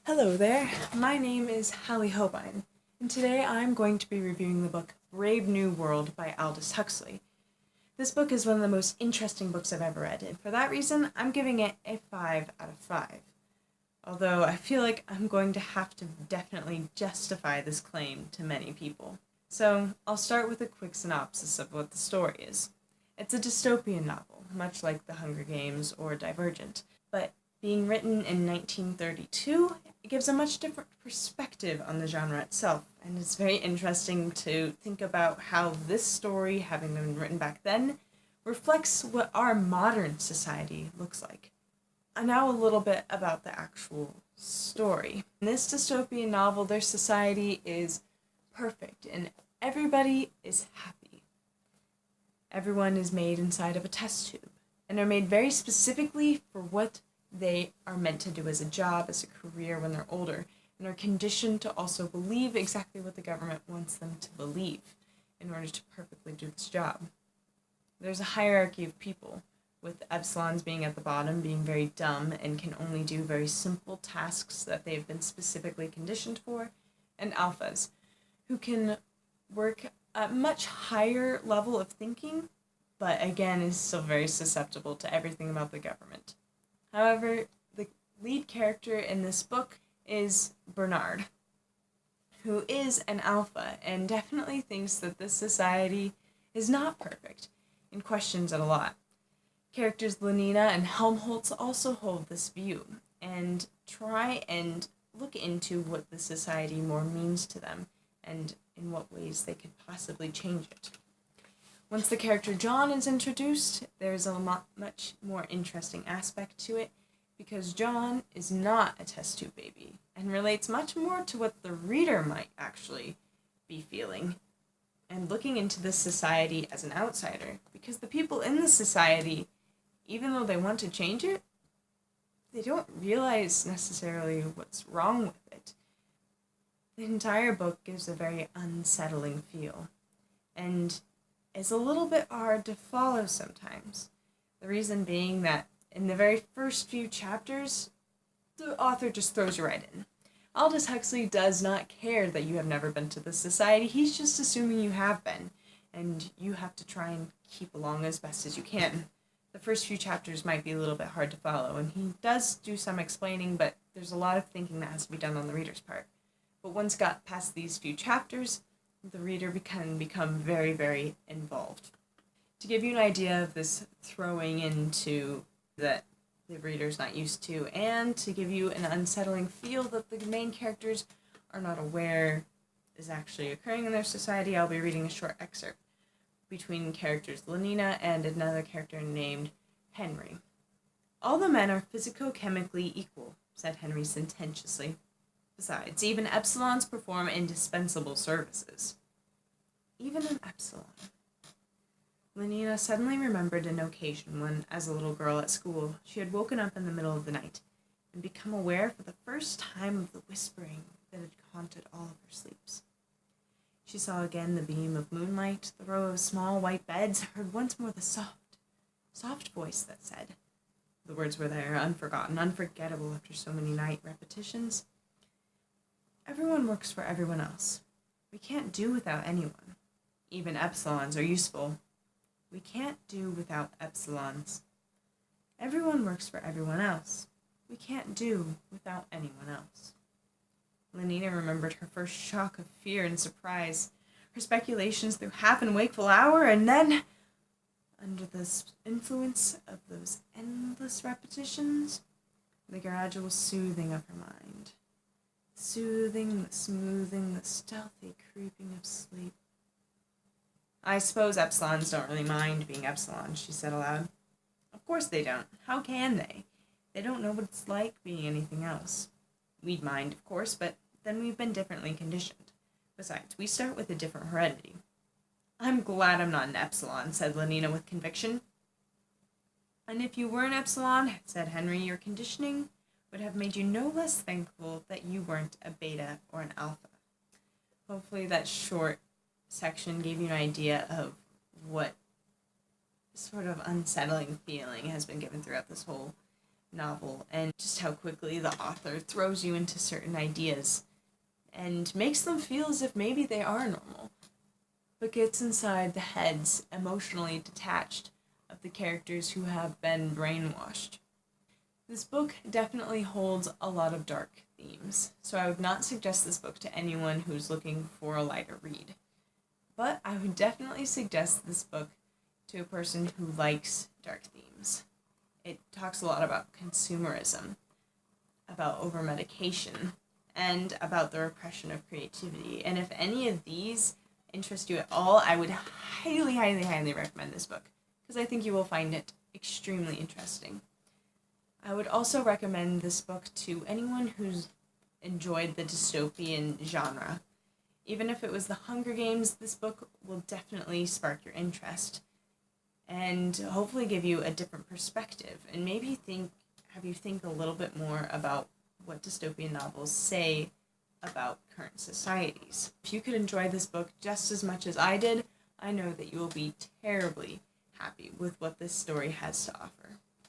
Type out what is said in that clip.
Hello there, my name is Hallie Hobein, and today I'm going to be reviewing the book Brave New World by Aldous Huxley. This book is one of the most interesting books I've ever read, and for that reason, I'm giving it a 5 out of 5. Although I feel like I'm going to have to definitely justify this claim to many people. So I'll start with a quick synopsis of what the story is. It's a dystopian novel, much like The Hunger Games or Divergent, but being written in 1932, it gives a much different perspective on the genre itself, and it's very interesting to think about how this story, having been written back then, reflects what our modern society looks like. And now a little bit about the actual story. In this dystopian novel, their society is perfect, and everybody is happy. Everyone is made inside of a test tube, and are made very specifically for what they are meant to do as a job, as a career when they're older, and are conditioned to also believe exactly what the government wants them to believe in order to perfectly do this job. There's a hierarchy of people, with epsilons being at the bottom, being very dumb and can only do very simple tasks that they've been specifically conditioned for, and alphas, who can work at a much higher level of thinking, but again is still very susceptible to everything about the government. However, the lead character in this book is Bernard, who is an alpha and definitely thinks that this society is not perfect and questions it a lot. Characters Lenina and Helmholtz also hold this view and try and look into what the society more means to them and in what ways they could possibly change it. Once the character John is introduced, there's a much more interesting aspect to it, because John is not a test tube baby, and relates much more to what the reader might actually be feeling, and looking into this society as an outsider, because the people in this society, even though they want to change it, they don't realize necessarily what's wrong with it. The entire book gives a very unsettling feel, and is a little bit hard to follow sometimes. The reason being that in the very first few chapters, the author just throws you right in. Aldous Huxley does not care that you have never been to this society. He's just assuming you have been, and you have to try and keep along as best as you can. The first few chapters might be a little bit hard to follow, and he does do some explaining, but there's a lot of thinking that has to be done on the reader's part. But once got past these few chapters, the reader can become very, very involved. To give you an idea of this throwing into that the reader's not used to, and to give you an unsettling feel that the main characters are not aware is actually occurring in their society, I'll be reading a short excerpt between characters Lenina and another character named Henry. "All the men are physico-chemically equal," said Henry sententiously. "Besides, even epsilons perform indispensable services." Even an epsilon. Lenina suddenly remembered an occasion when, as a little girl at school, she had woken up in the middle of the night and become aware for the first time of the whispering that had haunted all of her sleeps. She saw again the beam of moonlight, the row of small white beds, heard once more the soft voice that said, the words were there, unforgotten, unforgettable after so many night repetitions, "Everyone works for everyone else. We can't do without anyone. Even epsilons are useful. We can't do without epsilons. Everyone works for everyone else. We can't do without anyone else." Lenina remembered her first shock of fear and surprise, her speculations through half an wakeful hour, and then, under the influence of those endless repetitions, the gradual soothing of her mind. Soothing, the smoothing, the stealthy creeping of sleep. "I suppose epsilons don't really mind being epsilons," she said aloud. "Of course they don't. How can they? They don't know what it's like being anything else. We'd mind, of course, but then we've been differently conditioned. Besides, we start with a different heredity." "I'm glad I'm not an epsilon," said Lenina with conviction. "And if you were an epsilon," said Henry, "your conditioning would have made you no less thankful that you weren't a beta or an alpha." Hopefully that short section gave you an idea of what sort of unsettling feeling has been given throughout this whole novel, and just how quickly the author throws you into certain ideas and makes them feel as if maybe they are normal, but gets inside the heads, emotionally detached, of the characters who have been brainwashed. This book definitely holds a lot of dark themes, so I would not suggest this book to anyone who's looking for a lighter read. But I would definitely suggest this book to a person who likes dark themes. It talks a lot about consumerism, about over-medication, and about the repression of creativity. And if any of these interest you at all, I would highly, highly, highly recommend this book, because I think you will find it extremely interesting. I would also recommend this book to anyone who's enjoyed the dystopian genre. Even if it was The Hunger Games, this book will definitely spark your interest and hopefully give you a different perspective and maybe have you think a little bit more about what dystopian novels say about current societies. If you could enjoy this book just as much as I did, I know that you will be terribly happy with what this story has to offer.